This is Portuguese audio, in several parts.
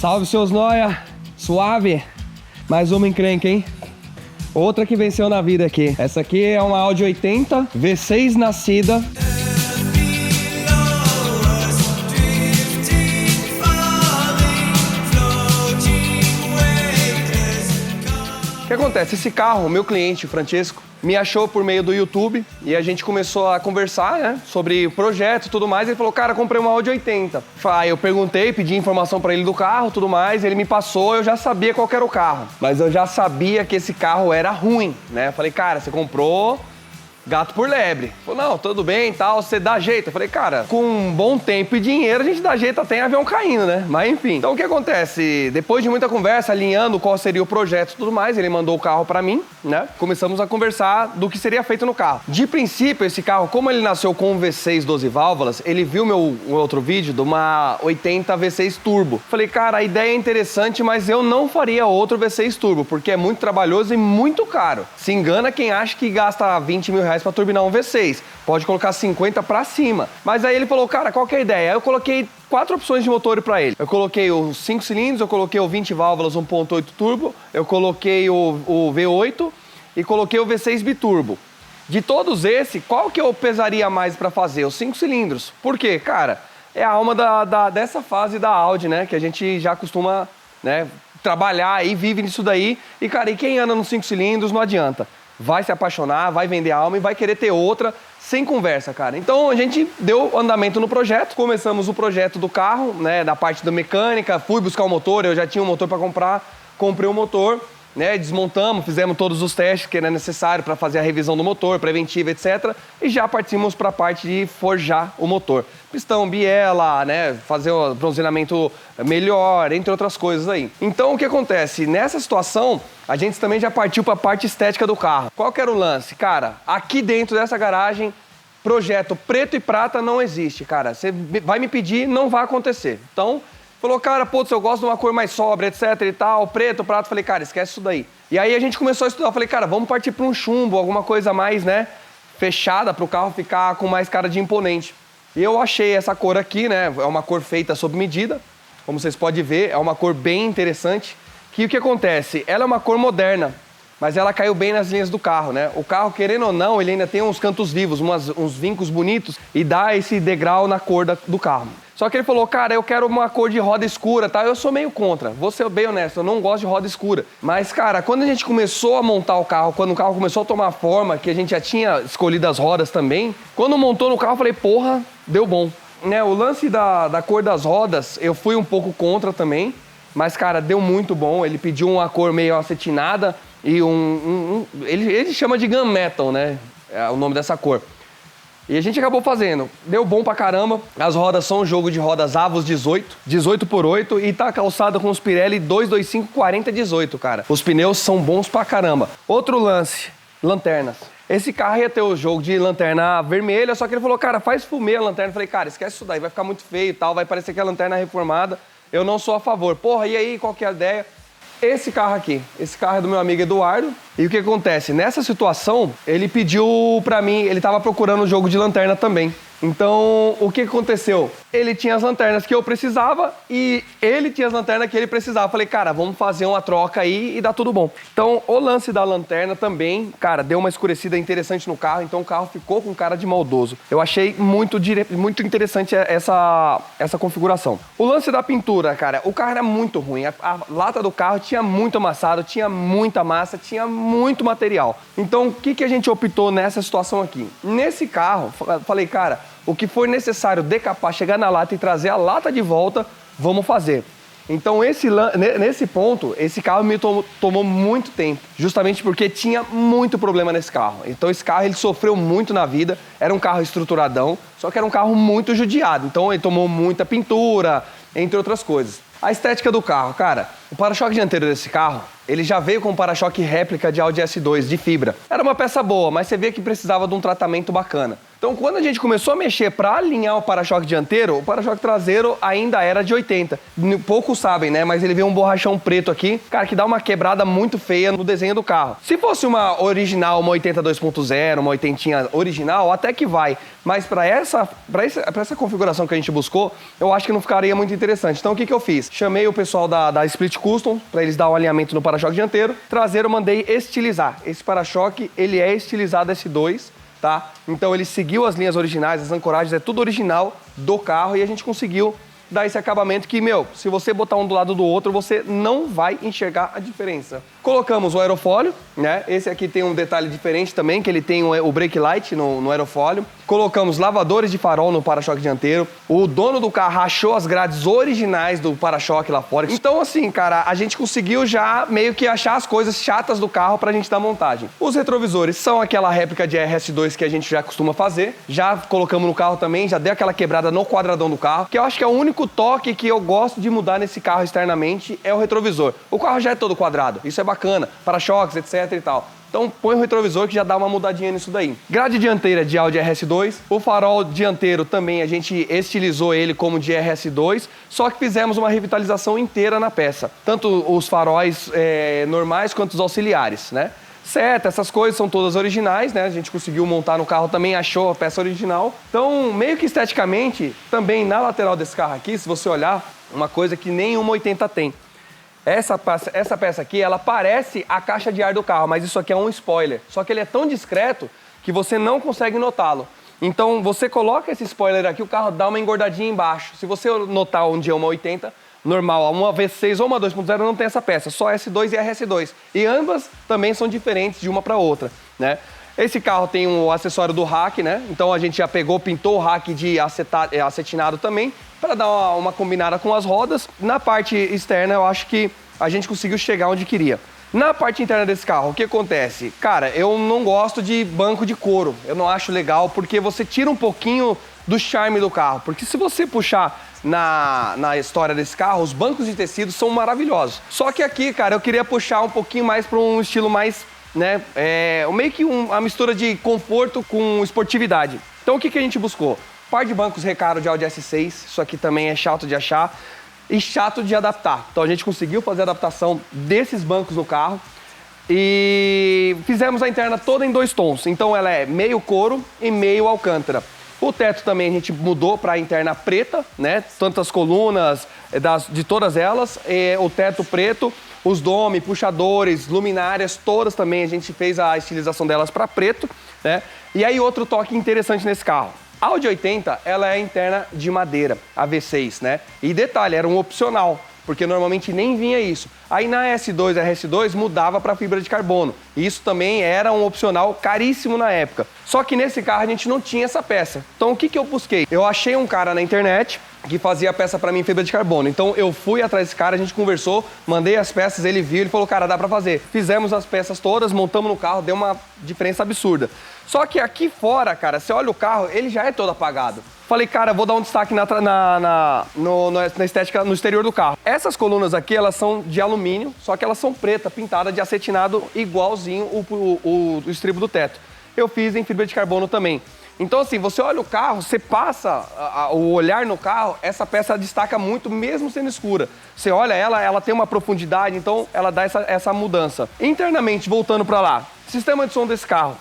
Salve, seus nóia! Suave! Mais uma encrenca, hein? Outra que venceu na vida aqui. Essa aqui é uma Audi 80 V6 nascida. O que acontece? Esse carro, o meu cliente, o Francesco, me achou por meio do YouTube e a gente começou a conversar, né, sobre o projeto e tudo mais. Ele falou, cara, comprei uma Audi 80. Aí eu perguntei, pedi informação pra ele do carro e tudo mais. Ele me passou, eu já sabia qual que era o carro. Mas eu já sabia que esse carro era ruim, né? Eu falei, cara, você comprou gato por lebre. Ele falou, não, tudo bem e tal, você dá jeito. Eu falei, cara, com um bom tempo e dinheiro, a gente dá jeito até em avião caindo, né? Mas enfim. Então o que acontece? Depois de muita conversa, alinhando qual seria o projeto e tudo mais, ele mandou o carro pra mim, né? Começamos a conversar do que seria feito no carro. De princípio, esse carro, como ele nasceu com um V6 12 válvulas, ele viu meu outro vídeo de uma 80 V6 Turbo. Falei, cara, a ideia é interessante, mas eu não faria outro V6 Turbo, porque é muito trabalhoso e muito caro. Se engana quem acha que gasta 20 mil reais pra turbinar um V6. Pode colocar 50 pra cima. Mas aí ele falou, cara, qual que é a ideia? Aí eu coloquei 4 opções de motor pra ele. Eu coloquei os 5 cilindros, eu coloquei o 20 válvulas 1.8 turbo, eu coloquei o V8 e coloquei o V6 biturbo. De todos esses, qual que eu pesaria mais pra fazer? Os 5 cilindros. Por quê? Cara, é a alma dessa fase da Audi, né? Que a gente já costuma, né, trabalhar e vive nisso daí. E, cara, e quem anda nos 5 cilindros não adianta. Vai se apaixonar, vai vender a alma e vai querer ter outra sem conversa, cara. Então a gente deu andamento no projeto, começamos o projeto do carro, né, da parte da mecânica, fui buscar o motor, eu já tinha um motor para comprar, comprei o motor, né, desmontamos, fizemos todos os testes que era necessário para fazer a revisão do motor, preventiva, etc. E já partimos para a parte de forjar o motor. Pistão, biela, né, fazer o bronzeamento melhor, entre outras coisas aí. Então o que acontece? Nessa situação, a gente também já partiu para a parte estética do carro. Qual que era o lance? Cara, aqui dentro dessa garagem, projeto preto e prata não existe, cara. Você vai me pedir, não vai acontecer. Então, falou, cara, putz, eu gosto de uma cor mais sóbria, etc e tal, preto, prata. Falei, cara, esquece isso daí. E aí a gente começou a estudar. Falei, cara, vamos partir para um chumbo, alguma coisa mais, né, fechada para o carro ficar com mais cara de imponente. E eu achei essa cor aqui, né, é uma cor feita sob medida. Como vocês podem ver, é uma cor bem interessante. Que o que acontece? Ela é uma cor moderna, mas ela caiu bem nas linhas do carro, né? O carro, querendo ou não, ele ainda tem uns cantos vivos, uns vincos bonitos e dá esse degrau na cor do carro. Só que ele falou, cara, eu quero uma cor de roda escura, tá? Eu sou meio contra, vou ser bem honesto, eu não gosto de roda escura. Mas, cara, quando a gente começou a montar o carro, quando o carro começou a tomar forma, que a gente já tinha escolhido as rodas também, quando montou no carro, eu falei, porra, deu bom. Né, o lance da cor das rodas, eu fui um pouco contra também, mas, cara, deu muito bom. Ele pediu uma cor meio acetinada e ele chama de gunmetal, né? É o nome dessa cor. E a gente acabou fazendo. Deu bom pra caramba. As rodas são um jogo de rodas Avos 18, 18x8 e tá calçada com os Pirelli 225 4018, cara. Os pneus são bons pra caramba. Outro lance, lanternas. Esse carro ia ter o jogo de lanterna vermelha, só que ele falou, cara, faz fumê a lanterna. Eu falei, cara, esquece isso daí, vai ficar muito feio e tal, vai parecer que é a lanterna reformada. Eu não sou a favor. Porra, e aí, qual que é a ideia? Esse carro aqui. Esse carro é do meu amigo Eduardo. E o que acontece? Nessa situação, ele pediu pra mim, ele tava procurando um jogo de lanterna também. Então, o que aconteceu? Ele tinha as lanternas que eu precisava e ele tinha as lanternas que ele precisava. Falei, cara, vamos fazer uma troca aí e dá tudo bom. Então, o lance da lanterna também, cara, deu uma escurecida interessante no carro, então o carro ficou com cara de maldoso. Eu achei muito interessante essa configuração. O lance da pintura, cara, o carro era muito ruim. A lata do carro tinha muito amassado, tinha muita massa, tinha muito material. Então, o que a gente optou nessa situação aqui? Nesse carro, falei, cara, o que for necessário decapar, chegar na lata e trazer a lata de volta, vamos fazer. Então, nesse ponto, esse carro me tomou muito tempo, justamente porque tinha muito problema nesse carro. Então, esse carro ele sofreu muito na vida, era um carro estruturadão, só que era um carro muito judiado. Então, ele tomou muita pintura, entre outras coisas. A estética do carro, cara, o para-choque dianteiro desse carro, ele já veio com um para-choque réplica de Audi S2, de fibra. Era uma peça boa, mas você vê que precisava de um tratamento bacana. Então, quando a gente começou a mexer para alinhar o para-choque dianteiro, o para-choque traseiro ainda era de 80. Poucos sabem, né? Mas ele veio um borrachão preto aqui, cara, que dá uma quebrada muito feia no desenho do carro. Se fosse uma original, uma 80 2.0, uma 80 original, até que vai. Mas para essa configuração que a gente buscou, eu acho que não ficaria muito interessante. Então, o que eu fiz? Chamei o pessoal da Split Custom para eles dar um alinhamento no para-choque dianteiro. Traseiro, eu mandei estilizar. Esse para-choque, ele é estilizado S2. Tá? Então ele seguiu as linhas originais, as ancoragens, é tudo original do carro e a gente conseguiu dar esse acabamento que, se você botar um do lado do outro, você não vai enxergar a diferença. Colocamos o aerofólio, né? Esse aqui tem um detalhe diferente também, que ele tem o brake light no aerofólio. Colocamos lavadores de farol no para-choque dianteiro. O dono do carro achou as grades originais do para-choque lá fora. Então, assim, cara, a gente conseguiu já meio que achar as coisas chatas do carro pra gente dar montagem. Os retrovisores são aquela réplica de RS2 que a gente já costuma fazer. Já colocamos no carro também, já deu aquela quebrada no quadradão do carro, que eu acho que é o único toque que eu gosto de mudar nesse carro externamente é o retrovisor. O carro já é todo quadrado, isso é bacana, para-choques, etc e tal. Então põe o retrovisor que já dá uma mudadinha nisso daí. Grade dianteira de Audi RS2. O farol dianteiro também a gente estilizou ele como de RS2, só que fizemos uma revitalização inteira na peça. Tanto os faróis normais quanto os auxiliares, né? Seta, essas coisas são todas originais, né? A gente conseguiu montar no carro também, achou a peça original. Então, meio que esteticamente, também na lateral desse carro aqui, se você olhar, uma coisa que nenhuma 80 tem. Essa peça aqui, ela parece a caixa de ar do carro, mas isso aqui é um spoiler. Só que ele é tão discreto que você não consegue notá-lo. Então, você coloca esse spoiler aqui, o carro dá uma engordadinha embaixo. Se você notar um dia uma 80, normal, uma V6 ou uma 2.0 não tem essa peça, só S2 e RS2. E ambas também são diferentes de uma para outra, né? Esse carro tem um acessório do rack, né? Então a gente já pegou, pintou o rack de acetinado também, para dar uma combinada com as rodas. Na parte externa, eu acho que a gente conseguiu chegar onde queria. Na parte interna desse carro, o que acontece? Cara, eu não gosto de banco de couro. Eu não acho legal, porque você tira um pouquinho do charme do carro. Porque se você puxar na história desse carro, os bancos de tecido são maravilhosos. Só que aqui, cara, eu queria puxar um pouquinho mais para um estilo mais, né, meio que uma mistura de conforto com esportividade. Então o que a gente buscou? Par de bancos Recaro de Audi S6, isso aqui também é chato de achar e chato de adaptar. Então a gente conseguiu fazer a adaptação desses bancos no carro e fizemos a interna toda em 2 tons. Então ela é meio couro e meio alcântara. O teto também a gente mudou para a interna preta, né? Tantas colunas, de todas elas, o teto preto, os dome, puxadores, luminárias, todas também a gente fez a estilização delas para preto, né? E aí outro toque interessante nesse carro. A Audi 80, ela é interna de madeira, a V6, né? E detalhe, era um opcional, porque normalmente nem vinha isso. Aí na S2, RS2, mudava para fibra de carbono. E isso também era um opcional caríssimo na época. Só que nesse carro a gente não tinha essa peça. Então o que eu busquei? Eu achei um cara na internet que fazia a peça para mim em fibra de carbono. Então eu fui atrás desse cara, a gente conversou, mandei as peças, ele viu, ele falou, cara, dá para fazer. Fizemos as peças todas, montamos no carro, deu uma diferença absurda. Só que aqui fora, cara, você olha o carro, ele já é todo apagado. Falei, cara, vou dar um destaque na estética, no exterior do carro. Essas colunas aqui, elas são de alumínio, só que elas são pretas, pintadas de acetinado igualzinho o estribo do teto. Eu fiz em fibra de carbono também. Então, assim, você olha o carro, você passa o olhar no carro, essa peça destaca muito, mesmo sendo escura. Você olha ela tem uma profundidade, então ela dá essa mudança. Internamente, voltando para lá, sistema de som desse carro.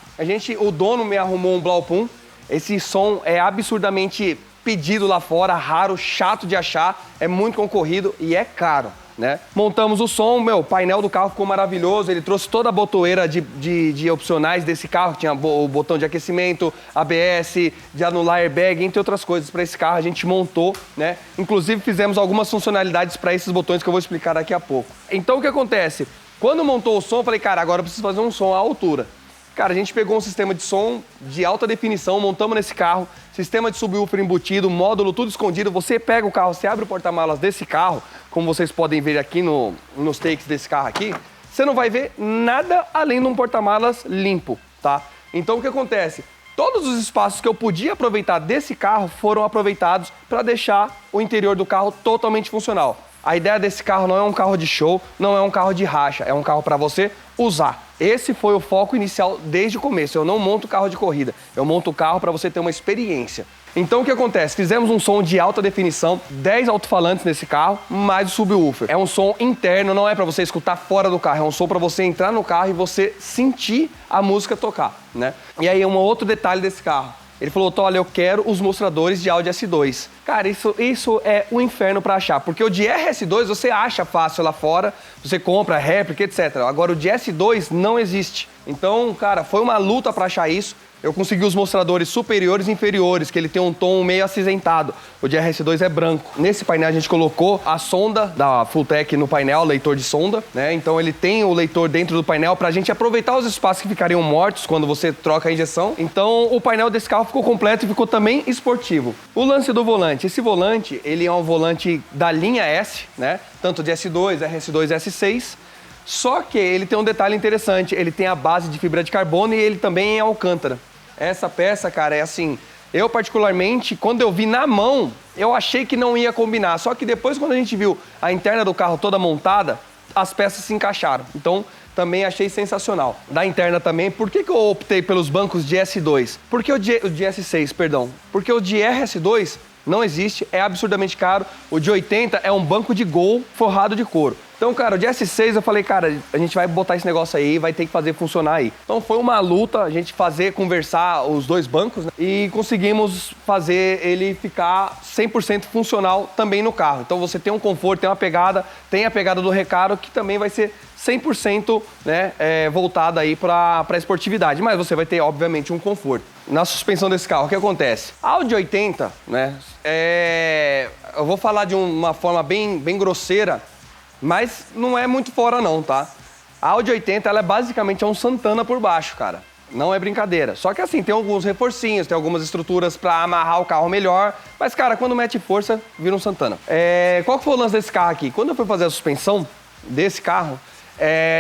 O dono me arrumou um Blaupum. Esse som é absurdamente pedido lá fora, raro, chato de achar, é muito concorrido e é caro, né? Montamos o som, o painel do carro ficou maravilhoso, ele trouxe toda a botoeira de opcionais desse carro, tinha o botão de aquecimento, ABS, de anular airbag, entre outras coisas para esse carro a gente montou, né? Inclusive fizemos algumas funcionalidades para esses botões que eu vou explicar daqui a pouco. Então o que acontece? Quando montou o som, eu falei, cara, agora eu preciso fazer um som à altura. Cara, a gente pegou um sistema de som de alta definição, montamos nesse carro, sistema de subwoofer embutido, módulo tudo escondido. Você pega o carro, você abre o porta-malas desse carro, como vocês podem ver aqui nos takes desse carro aqui, você não vai ver nada além de um porta-malas limpo, tá? Então o que acontece? Todos os espaços que eu podia aproveitar desse carro foram aproveitados para deixar o interior do carro totalmente funcional. A ideia desse carro não é um carro de show, não é um carro de racha, é um carro para você usar. Esse foi o foco inicial desde o começo. Eu não monto carro de corrida, eu monto o carro para você ter uma experiência. Então o que acontece? Fizemos um som de alta definição, 10 alto-falantes nesse carro, mais o subwoofer. É um som interno, não é para você escutar fora do carro, é um som para você entrar no carro e você sentir a música tocar, né? E aí um outro detalhe desse carro. Ele falou, olha, eu quero os mostradores de áudio S2. Cara, isso é um inferno para achar, porque o de RS2 você acha fácil lá fora, você compra réplica, etc. Agora o de S2 não existe. Então, cara, foi uma luta para achar isso. Eu consegui os mostradores superiores e inferiores, que ele tem um tom meio acinzentado. O de RS2 é branco. Nesse painel a gente colocou a sonda da Fulltech no painel, leitor de sonda, né? Então ele tem o leitor dentro do painel pra gente aproveitar os espaços que ficariam mortos quando você troca a injeção. Então o painel desse carro ficou completo e ficou também esportivo. O lance do volante. Esse volante, ele é um volante da linha S, né? Tanto de S2, RS2, S6. Só que ele tem um detalhe interessante. Ele tem a base de fibra de carbono e ele também é alcântara. Essa peça, cara, é assim, eu particularmente, quando eu vi na mão, eu achei que não ia combinar. Só que depois, quando a gente viu a interna do carro toda montada, as peças se encaixaram. Então, também achei sensacional. Da interna também, por que eu optei pelos bancos de S2? Porque o de S6, perdão. Porque o de RS2 não existe, é absurdamente caro. O de 80 é um banco de Gol forrado de couro. Então, cara, o de S6 eu falei, cara, a gente vai botar esse negócio aí, vai ter que fazer funcionar aí. Então foi uma luta a gente conversar os dois bancos, né? E conseguimos fazer ele ficar 100% funcional também no carro. Então você tem um conforto, tem a pegada do Recaro que também vai ser 100%, né, voltada aí para esportividade. Mas você vai ter, obviamente, um conforto. Na suspensão desse carro, o que acontece? A Audi 80, né, eu vou falar de uma forma bem grosseira, mas não é muito fora não, tá? A Audi 80, ela é basicamente um Santana por baixo, cara. Não é brincadeira. Só que assim, tem alguns reforcinhos, tem algumas estruturas pra amarrar o carro melhor. Mas, cara, quando mete força, vira um Santana. Qual que foi o lance desse carro aqui? Quando eu fui fazer a suspensão desse carro,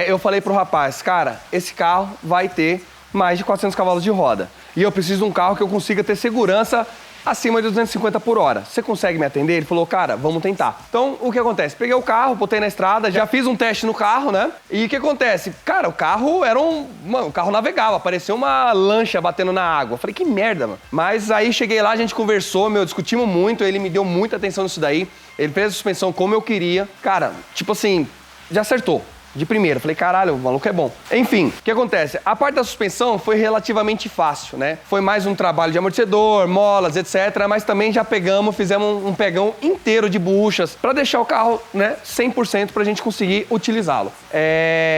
eu falei pro rapaz, cara, esse carro vai ter mais de 400 cavalos de roda. E eu preciso de um carro que eu consiga ter segurança acima de 250 por hora. Você consegue me atender? Ele falou, cara, vamos tentar. Então, o que acontece? Peguei o carro, botei na estrada, já fiz um teste no carro, né? E o que acontece? Cara, o carro era o carro navegava, parecia uma lancha batendo na água. Eu falei, que merda, mano. Mas aí cheguei lá, a gente conversou, discutimos muito, ele me deu muita atenção nisso daí. Ele fez a suspensão como eu queria. Cara, tipo assim, já acertou. De primeira, falei, caralho, o maluco é bom. Enfim, o que acontece? A parte da suspensão foi relativamente fácil, né? Foi mais um trabalho de amortecedor, molas, etc. Mas também já fizemos um pegão inteiro de buchas pra deixar o carro, né, 100% pra gente conseguir utilizá-lo.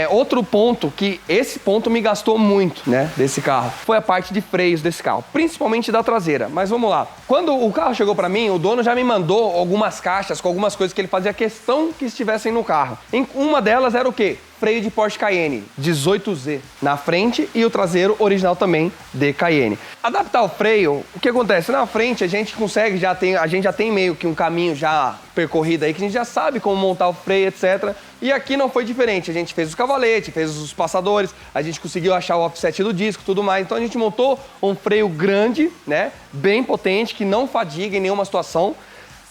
Outro ponto, esse ponto me gastou muito, né, desse carro, foi a parte de freios desse carro, principalmente da traseira. Mas vamos lá. Quando o carro chegou pra mim, o dono já me mandou algumas caixas com algumas coisas que ele fazia questão que estivessem no carro. Uma delas era o quê? Freio de Porsche Cayenne 18Z na frente e o traseiro original também de Cayenne. Adaptar o freio, o que acontece? Na frente a gente consegue, a gente já tem meio que um caminho já percorrido aí, que a gente já sabe como montar o freio, etc. E aqui não foi diferente, a gente fez os cavaletes, fez os passadores, a gente conseguiu achar o offset do disco e tudo mais. Então a gente montou um freio grande, né, bem potente, que não fadiga em nenhuma situação.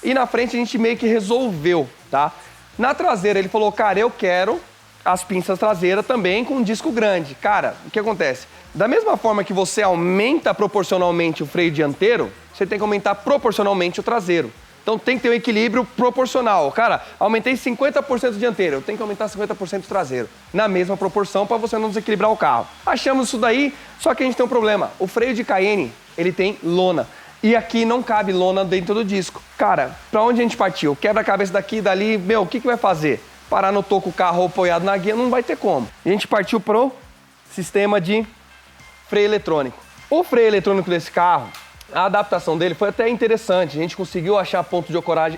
E na frente a gente meio que resolveu, tá? Na traseira ele falou, cara, eu quero as pinças traseiras também com um disco grande. Cara, o que acontece? Da mesma forma que você aumenta proporcionalmente o freio dianteiro, você tem que aumentar proporcionalmente o traseiro. Então tem que ter um equilíbrio proporcional. Cara, aumentei 50% dianteiro, eu tenho que aumentar 50% traseiro. Na mesma proporção para você não desequilibrar o carro. Achamos isso daí, só que a gente tem um problema. O freio de Cayenne, ele tem lona. E aqui não cabe lona dentro do disco. Cara, pra onde a gente partiu? Quebra a cabeça daqui e dali, o que vai fazer? Parar no toco o carro apoiado na guia, não vai ter como. A gente partiu pro sistema de freio eletrônico. O freio eletrônico desse carro, a adaptação dele foi até interessante. A gente conseguiu achar ponto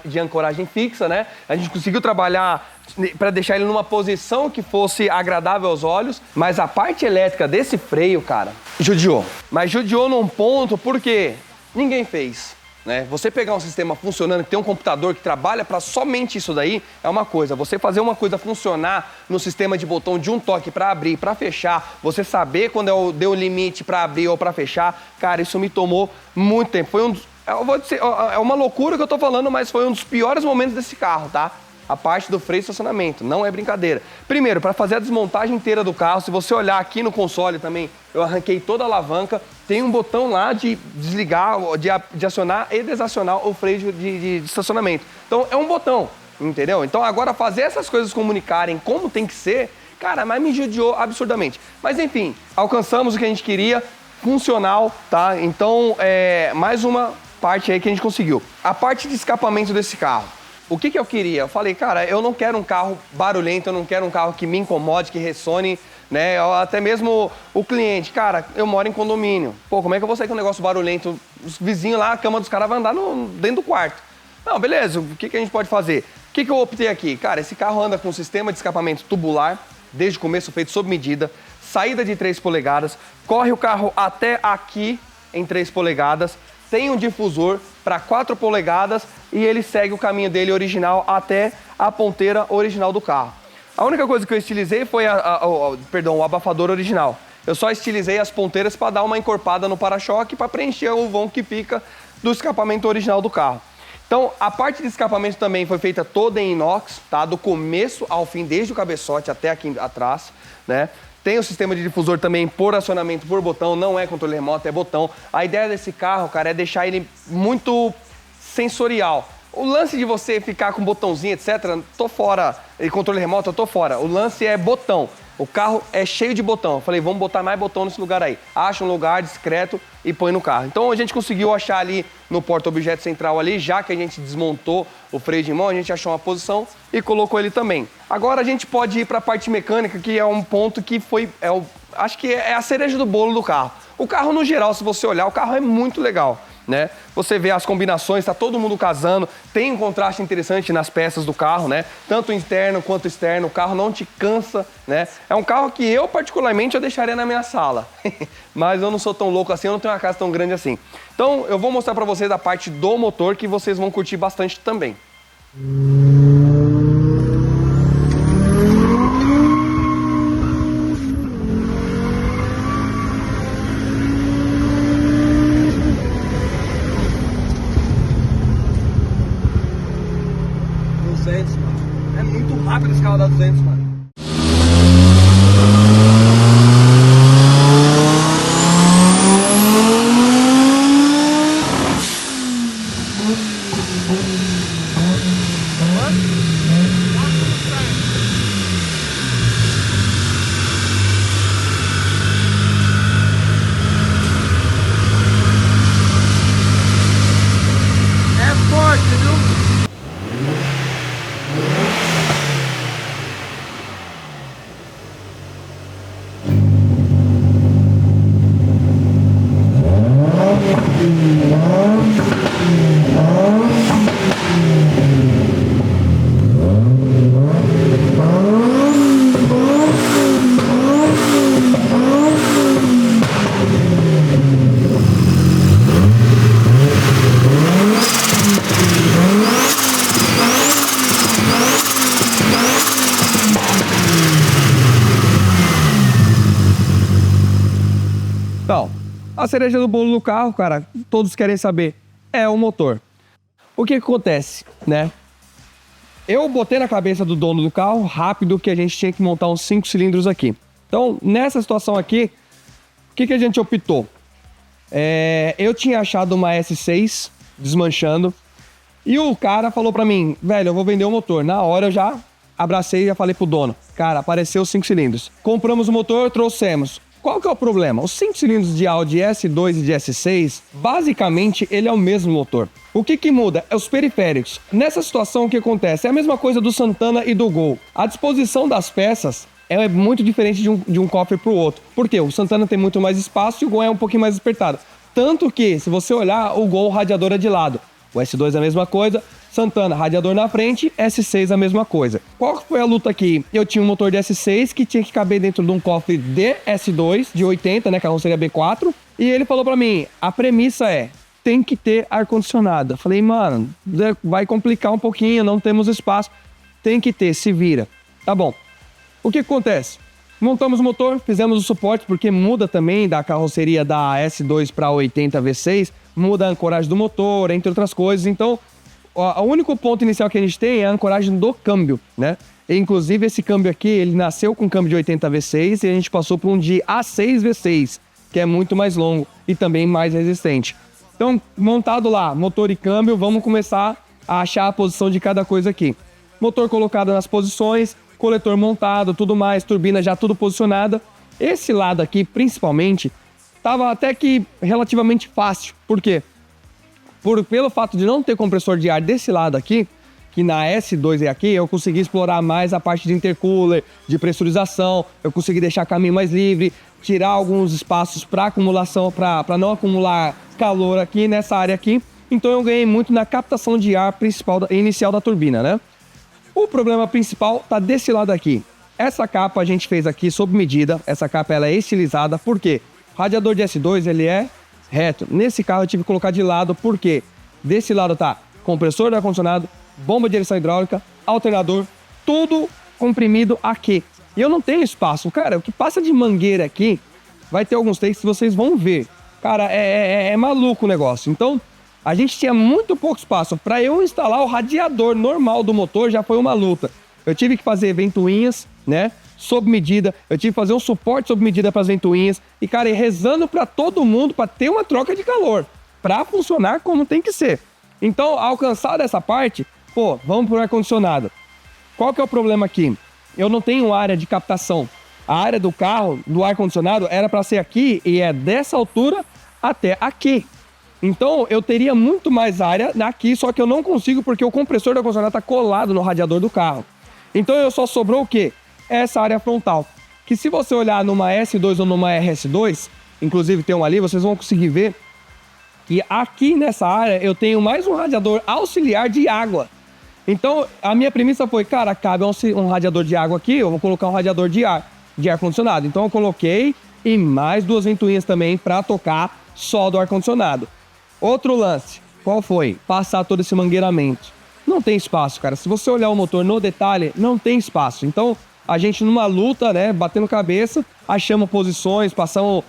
de ancoragem fixa, né? A gente conseguiu trabalhar para deixar ele numa posição que fosse agradável aos olhos, mas a parte elétrica desse freio, cara, judiou. Mas judiou num ponto porque ninguém fez. Né? Você pegar um sistema funcionando, que tem um computador que trabalha para somente isso daí, é uma coisa. Você fazer uma coisa funcionar no sistema de botão de um toque para abrir, para fechar, você saber quando deu o limite para abrir ou para fechar, cara, isso me tomou muito tempo. Foi eu vou dizer, é uma loucura que eu tô falando, mas foi um dos piores momentos desse carro, tá? a parte do freio e estacionamento, não é brincadeira. Primeiro, para fazer a desmontagem inteira do carro, se você olhar aqui no console também, eu arranquei toda a alavanca, tem um botão lá de desligar, de acionar e desacionar o freio de estacionamento. Então, é um botão, entendeu? Então, agora fazer essas coisas comunicarem como tem que ser, cara, mas me judiou absurdamente. Mas, enfim, alcançamos o que a gente queria, funcional, tá? Então, mais uma parte aí que a gente conseguiu. A parte de escapamento desse carro. O que eu queria? Eu falei, cara, eu não quero um carro barulhento, eu não quero um carro que me incomode, que ressone, né? Até mesmo o cliente, cara, eu moro em condomínio. Pô, como é que eu vou sair com um negócio barulhento? Os vizinhos lá, a cama dos caras vai andar dentro do quarto. Não, beleza, o que a gente pode fazer? O que eu optei aqui? Cara, esse carro anda com um sistema de escapamento tubular, desde o começo feito sob medida, saída de 3 polegadas, corre o carro até aqui em 3 polegadas, tem um difusor para 4 polegadas e ele segue o caminho dele original até a ponteira original do carro. A única coisa que eu estilizei foi o abafador original. Eu só estilizei as ponteiras para dar uma encorpada no para-choque para preencher o vão que fica do escapamento original do carro. Então, a parte de escapamento também foi feita toda em inox, tá? Do começo ao fim, desde o cabeçote até aqui atrás, né? Tem o sistema de difusor também por acionamento por botão, não é controle remoto, é botão. A ideia desse carro, cara, é deixar ele muito sensorial. O lance de você ficar com botãozinho, etc., tô fora. E controle remoto, eu tô fora. O lance é botão. O carro é cheio de botão. Eu falei, vamos botar mais botão nesse lugar aí. Acha um lugar discreto e põe no carro. Então a gente conseguiu achar ali no porta-objeto central ali, já que a gente desmontou o freio de mão, a gente achou uma posição e colocou ele também. Agora a gente pode ir para a parte mecânica, que é um ponto que foi, acho que é a cereja do bolo do carro. O carro no geral, se você olhar, o carro é muito legal, né? Você vê as combinações, tá todo mundo casando, tem um contraste interessante nas peças do carro, né? Tanto interno quanto externo, o carro não te cansa, né? É um carro que eu, particularmente, eu deixaria na minha sala. Mas eu não sou tão louco assim, eu não tenho uma casa tão grande assim. Então, eu vou mostrar pra vocês a parte do motor, que vocês vão curtir bastante também. Mano. É muito rápido esse carro da 200, mano. É forte, viu? Então, a cereja do bolo do carro, cara, todos querem saber, é o motor. O que acontece, né? Eu botei na cabeça do dono do carro rápido que a gente tinha que montar uns 5 cilindros aqui. Então, nessa situação aqui, o que a gente optou? Eu tinha achado uma S6 desmanchando e o cara falou pra mim, velho, eu vou vender o motor. Na hora eu já abracei e já falei pro dono, cara, apareceu os 5 cilindros. Compramos o motor, trouxemos. Qual que é o problema? Os 5 cilindros de Audi S2 e de S6, basicamente, ele é o mesmo motor. O que muda? É os periféricos. Nessa situação, o que acontece? É a mesma coisa do Santana e do Gol. A disposição das peças é muito diferente de um cofre para o outro. Por quê? O Santana tem muito mais espaço e o Gol é um pouquinho mais apertado. Tanto que, se você olhar, o Gol, o radiador é de lado. O S2 é a mesma coisa, Santana, radiador na frente, S6 a mesma coisa. Qual foi a luta aqui? Eu tinha um motor de S6 que tinha que caber dentro de um cofre de S2, de 80, né, carroceria B4, e ele falou pra mim, a premissa é, tem que ter ar-condicionado. Eu falei, mano, vai complicar um pouquinho, não temos espaço, tem que ter, se vira. Tá bom. O que acontece? Montamos o motor, fizemos o suporte, porque muda também da carroceria da S2 para 80 V6, muda a ancoragem do motor, entre outras coisas. Então, o único ponto inicial que a gente tem é a ancoragem do câmbio, né? E, inclusive, esse câmbio aqui, ele nasceu com câmbio de 80 V6 e a gente passou por um de A6 V6, que é muito mais longo e também mais resistente. Então, montado lá, motor e câmbio, vamos começar a achar a posição de cada coisa aqui. Motor colocado nas posições, coletor montado, tudo mais, turbina já tudo posicionada. Esse lado aqui, principalmente, estava até que relativamente fácil. Por quê? Pelo fato de não ter compressor de ar desse lado aqui, que na S2 é aqui, eu consegui explorar mais a parte de intercooler, de pressurização, eu consegui deixar caminho mais livre, tirar alguns espaços para acumulação, para não acumular calor aqui nessa área aqui. Então eu ganhei muito na captação de ar principal, inicial da turbina, né? O problema principal está desse lado aqui. Essa capa a gente fez aqui sob medida, essa capa ela é estilizada, por quê? O radiador de S2 ele é reto. Nesse carro eu tive que colocar de lado, porque desse lado tá compressor de ar-condicionado, bomba de direção hidráulica, alternador, tudo comprimido aqui. E eu não tenho espaço. Cara, o que passa de mangueira aqui, vai ter alguns takes que vocês vão ver. Cara, é maluco o negócio. Então, a gente tinha muito pouco espaço. Para eu instalar o radiador normal do motor, já foi uma luta. Eu tive que fazer ventoinhas, né? Sob medida. Eu tive que fazer um suporte sob medida para as ventoinhas. E, cara, rezando para todo mundo para ter uma troca de calor. Para funcionar como tem que ser. Então, alcançada essa parte, pô, vamos pro ar-condicionado. Qual que é o problema aqui? Eu não tenho área de captação. A área do carro, do ar-condicionado, era para ser aqui e é dessa altura até aqui. Então, eu teria muito mais área aqui, só que eu não consigo porque o compressor do ar-condicionado está colado no radiador do carro. Então, eu só sobrou o quê? Essa área frontal. Que se você olhar numa S2 ou numa RS2, inclusive tem uma ali, vocês vão conseguir ver que aqui nessa área eu tenho mais um radiador auxiliar de água. Então, a minha premissa foi, cara, cabe um radiador de água aqui, eu vou colocar um radiador de ar-condicionado. Então, eu coloquei e mais duas ventoinhas também para tocar só do ar-condicionado. Outro lance, qual foi? Passar todo esse mangueiramento. Não tem espaço, cara. Se você olhar o motor no detalhe, não tem espaço. Então, a gente numa luta, né, batendo cabeça, achamos posições, passamos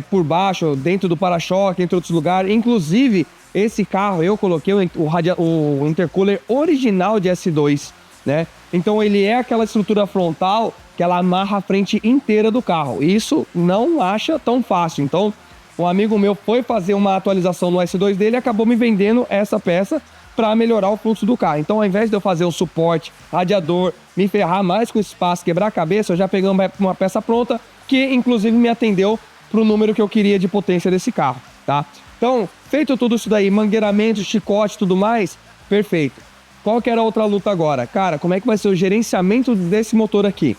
por baixo, dentro do para-choque, entre outros lugares. Inclusive, esse carro eu coloquei o intercooler original de S2, né? Então ele é aquela estrutura frontal que ela amarra a frente inteira do carro. Isso não acha tão fácil. Então, um amigo meu foi fazer uma atualização no S2 dele e acabou me vendendo essa peça para melhorar o fluxo do carro. Então, ao invés de eu fazer o suporte, radiador, me ferrar mais com espaço, quebrar a cabeça, eu já peguei uma peça pronta que, inclusive, me atendeu para o número que eu queria de potência desse carro, tá? Então, feito tudo isso daí, mangueiramento, chicote e tudo mais, perfeito. Qual que era a outra luta agora? Cara, como é que vai ser o gerenciamento desse motor aqui?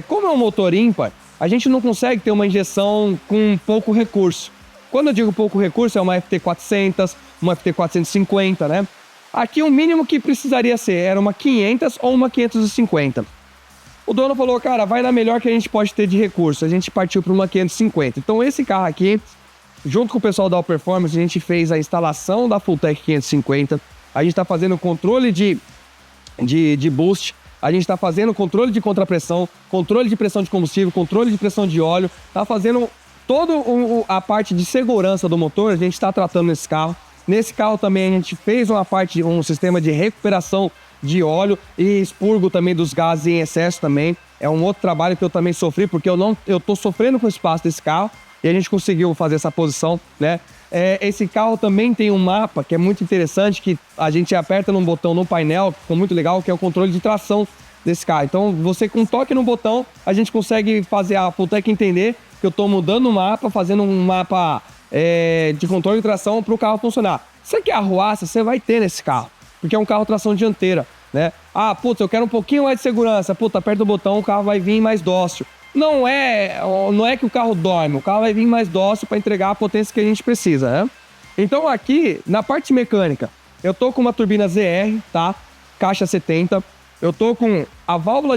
Como é um motor ímpar, a gente não consegue ter uma injeção com pouco recurso. Quando eu digo pouco recurso, é uma FT400, uma FT450, né? Aqui o mínimo que precisaria ser era uma 500 ou uma 550. O dono falou, cara, vai na melhor que a gente pode ter de recurso. A gente partiu para uma 550. Então esse carro aqui, junto com o pessoal da All Performance, a gente fez a instalação da Fulltech 550. A gente está fazendo controle de boost. A gente está fazendo controle de contrapressão, controle de pressão de combustível, controle de pressão de óleo. Está fazendo toda a parte de segurança do motor, a gente está tratando nesse carro. Nesse carro também a gente fez um sistema de recuperação de óleo e expurgo também dos gases em excesso também. É um outro trabalho que eu também sofri, porque eu tô sofrendo com o espaço desse carro e a gente conseguiu fazer essa posição, né? Esse carro também tem um mapa que é muito interessante, que a gente aperta num botão no painel, que ficou muito legal, que é o controle de tração desse carro. Então, você com um toque no botão, a gente consegue fazer a Fulltech entender que eu estou mudando o mapa, fazendo um mapa de controle de tração para o carro funcionar. Você quer arruaça, você vai ter nesse carro, porque é um carro tração dianteira, né? Ah, putz, eu quero um pouquinho mais de segurança. Puta, aperta o botão, o carro vai vir mais dócil. Não é que o carro dorme, o carro vai vir mais dócil para entregar a potência que a gente precisa, né? Então aqui, na parte mecânica, eu tô com uma turbina ZR, tá? Caixa 70. Eu tô com a válvula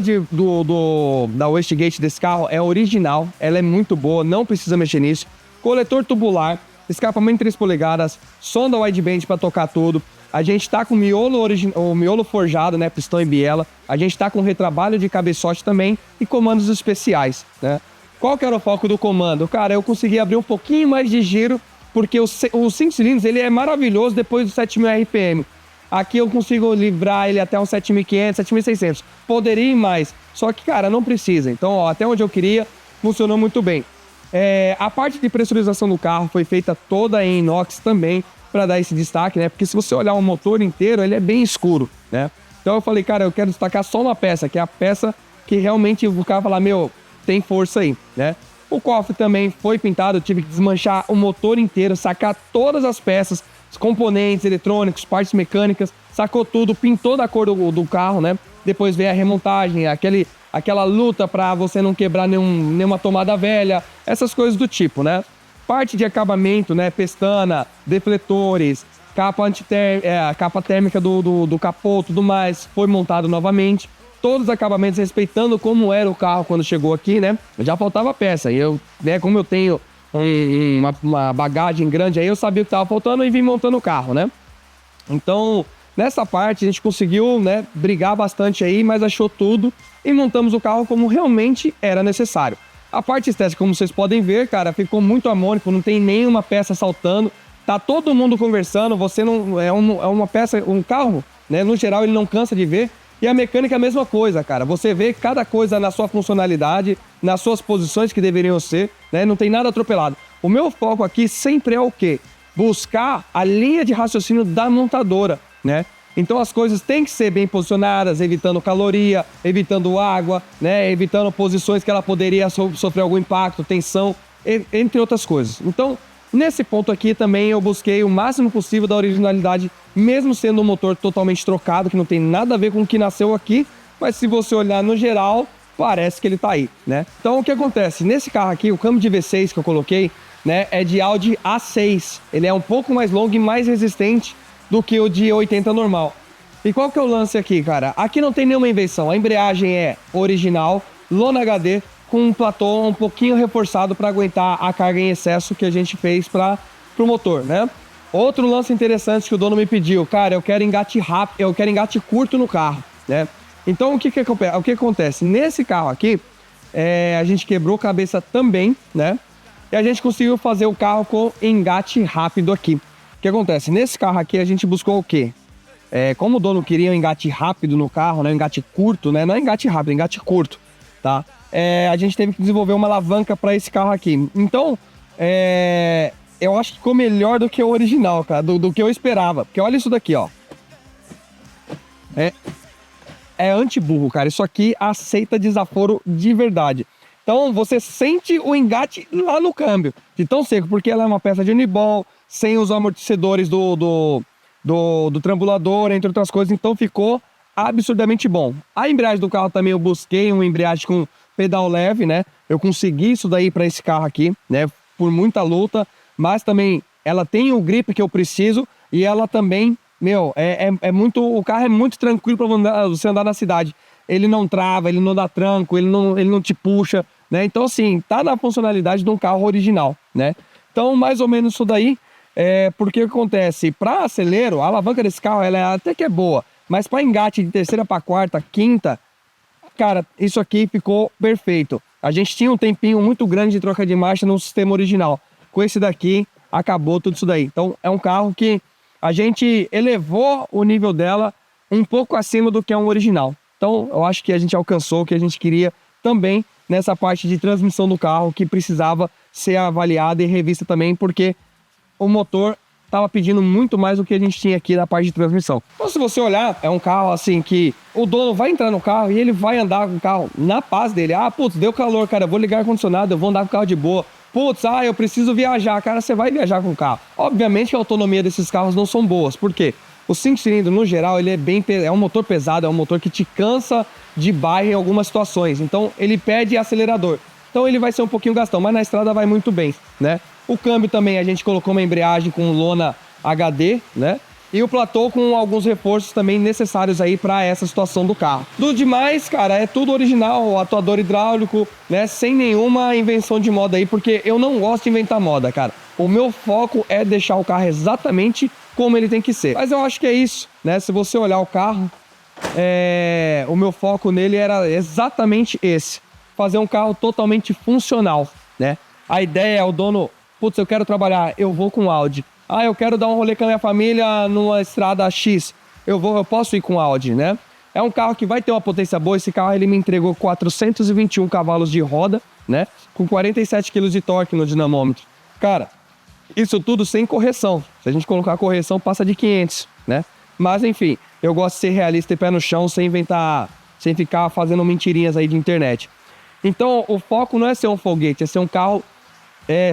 da wastegate desse carro, é original, ela é muito boa, não precisa mexer nisso. Coletor tubular, escapamento 3 polegadas, sonda wideband para tocar tudo. A gente tá com o miolo forjado, né, pistão e biela. A gente tá com retrabalho de cabeçote também e comandos especiais, né? Qual que era o foco do comando? Cara, eu consegui abrir um pouquinho mais de giro porque o 5 cilindros ele é maravilhoso depois dos 7.000 RPM. Aqui eu consigo livrar ele até uns 7.500, 7.600. Poderia ir mais, só que, cara, não precisa. Então, ó, até onde eu queria, funcionou muito bem. A parte de pressurização do carro foi feita toda em inox também, para dar esse destaque, né? Porque se você olhar o motor inteiro, ele é bem escuro, né? Então eu falei, cara, eu quero destacar só uma peça, que é a peça que realmente o cara fala, meu, tem força aí, né? O cofre também foi pintado, eu tive que desmanchar o motor inteiro, sacar todas as peças, os componentes eletrônicos, partes mecânicas, sacou tudo, pintou da cor do carro, né? Depois veio a remontagem, aquela luta para você não quebrar nenhuma tomada velha, essas coisas do tipo, né? Parte de acabamento, né? Pestana, defletores, capa térmica do capô, tudo mais, foi montado novamente. Todos os acabamentos respeitando como era o carro quando chegou aqui, né? Já faltava peça. E eu, né, como eu tenho uma bagagem grande aí, eu sabia o que estava faltando e vim montando o carro, né? Então, nessa parte a gente conseguiu, né, brigar bastante aí, mas achou tudo e montamos o carro como realmente era necessário. A parte estética, como vocês podem ver, cara, ficou muito harmônico, não tem nenhuma peça saltando, tá todo mundo conversando, você não é uma peça, um carro, né, no geral ele não cansa de ver. E a mecânica é a mesma coisa, cara. Você vê cada coisa na sua funcionalidade, nas suas posições que deveriam ser, né? Não tem nada atropelado. O meu foco aqui sempre é o quê? Buscar a linha de raciocínio da montadora, né? Então as coisas têm que ser bem posicionadas, evitando caloria, evitando água, né? Evitando posições que ela poderia sofrer algum impacto, tensão, entre outras coisas. Então, nesse ponto aqui também eu busquei o máximo possível da originalidade, mesmo sendo um motor totalmente trocado, que não tem nada a ver com o que nasceu aqui, mas se você olhar no geral, parece que ele tá aí, né? Então o que acontece? Nesse carro aqui, o câmbio de V6 que eu coloquei, né, é de Audi A6. Ele é um pouco mais longo e mais resistente do que o de 80 normal. E qual que é o lance aqui, cara? Aqui não tem nenhuma invenção, a embreagem é original, lona HD, com um platô um pouquinho reforçado para aguentar a carga em excesso que a gente fez para o motor, né? Outro lance interessante que o dono me pediu, cara, eu quero engate rápido, eu quero engate curto no carro, né? Então o que acontece? Nesse carro aqui, a gente quebrou cabeça também, né? E a gente conseguiu fazer o carro com engate rápido aqui. O que acontece? Nesse carro aqui a gente buscou o quê? Como o dono queria um engate rápido no carro, né? Um engate curto, né? Não é engate rápido, é engate curto, tá? A gente teve que desenvolver uma alavanca para esse carro aqui. Então, eu acho que ficou melhor do que o original, cara, do que eu esperava. Porque olha isso daqui, ó. É anti-burro, cara. Isso aqui aceita desaforo de verdade. Então, você sente o engate lá no câmbio, de tão seco, porque ela é uma peça de uniball, sem os amortecedores do trambulador, entre outras coisas. Então, ficou absurdamente bom. A embreagem do carro também eu busquei uma embreagem com pedal leve, né? Eu consegui isso daí para esse carro aqui, né? Por muita luta, mas também ela tem o grip que eu preciso e ela também, meu, o carro é muito tranquilo para você andar na cidade. Ele não trava, ele não dá tranco, ele não te puxa, né? Então, assim, tá na funcionalidade de um carro original, né? Então, mais ou menos isso daí, porque o que acontece? Para acelero, a alavanca desse carro, ela até que é boa, mas para engate de terceira para quarta, quinta, cara, isso aqui ficou perfeito. A gente tinha um tempinho muito grande de troca de marcha no sistema original. Com esse daqui, acabou tudo isso daí. Então, é um carro que a gente elevou o nível dela um pouco acima do que é um original. Então, eu acho que a gente alcançou o que a gente queria também nessa parte de transmissão do carro, que precisava ser avaliada e revista também, porque o motor estava pedindo muito mais do que a gente tinha aqui na parte de transmissão. Então, se você olhar, é um carro assim que o dono vai entrar no carro e ele vai andar com o carro na paz dele. Ah, putz, deu calor, cara, eu vou ligar o ar-condicionado, eu vou andar com o carro de boa. Putz, eu preciso viajar. Cara, você vai viajar com o carro. Obviamente que a autonomia desses carros não são boas. Por quê? O 5 cilindros, no geral, ele é um motor pesado, é um motor que te cansa de bairro em algumas situações. Então, ele pede acelerador. Então, ele vai ser um pouquinho gastão, mas na estrada vai muito bem, né? O câmbio também, a gente colocou uma embreagem com lona HD, né? E o platô com alguns reforços também necessários aí para essa situação do carro. Do demais, cara, é tudo original, o atuador hidráulico, né? Sem nenhuma invenção de moda aí, porque eu não gosto de inventar moda, cara. O meu foco é deixar o carro exatamente como ele tem que ser. Mas eu acho que é isso, né? Se você olhar o carro, o meu foco nele era exatamente esse. Fazer um carro totalmente funcional, né? A ideia é o dono putz, eu quero trabalhar, eu vou com Audi. Ah, eu quero dar um rolê com a minha família numa estrada X, eu posso ir com Audi, né? É um carro que vai ter uma potência boa. Esse carro ele me entregou 421 cavalos de roda, né? Com 47 kg de torque no dinamômetro. Cara, isso tudo sem correção. Se a gente colocar a correção, passa de 500, né? Mas enfim, eu gosto de ser realista e pé no chão, sem inventar, sem ficar fazendo mentirinhas aí de internet. Então, o foco não é ser um foguete, é ser um carro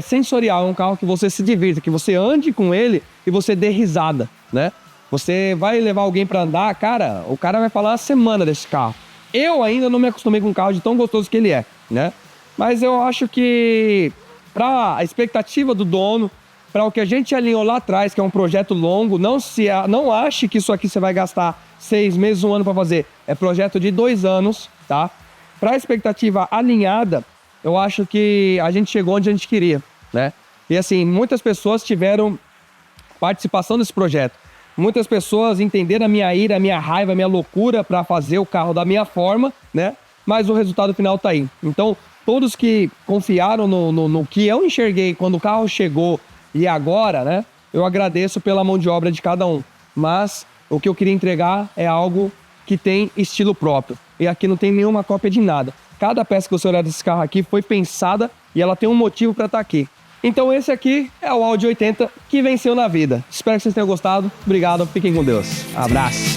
sensorial, é um carro que você se divirta, que você ande com ele e você dê risada, né? Você vai levar alguém para andar, cara, o cara vai falar uma semana desse carro. Eu ainda não me acostumei com um carro de tão gostoso que ele é, né? Mas eu acho que para a expectativa do dono, para o que a gente alinhou lá atrás, que é um projeto longo, não ache que isso aqui você vai gastar 6 meses, 1 ano para fazer. É projeto de 2 anos, tá? Para a expectativa alinhada, eu acho que a gente chegou onde a gente queria, né? E assim, muitas pessoas tiveram participação nesse projeto. Muitas pessoas entenderam a minha ira, a minha raiva, a minha loucura para fazer o carro da minha forma, né? Mas o resultado final tá aí. Então, todos que confiaram no que eu enxerguei quando o carro chegou e agora, né? Eu agradeço pela mão de obra de cada um. Mas o que eu queria entregar é algo que tem estilo próprio. E aqui não tem nenhuma cópia de nada. Cada peça que você olhar desse carro aqui foi pensada e ela tem um motivo para estar aqui. Então esse aqui é o Audi 80 que venceu na vida. Espero que vocês tenham gostado. Obrigado, fiquem com Deus. Abraço.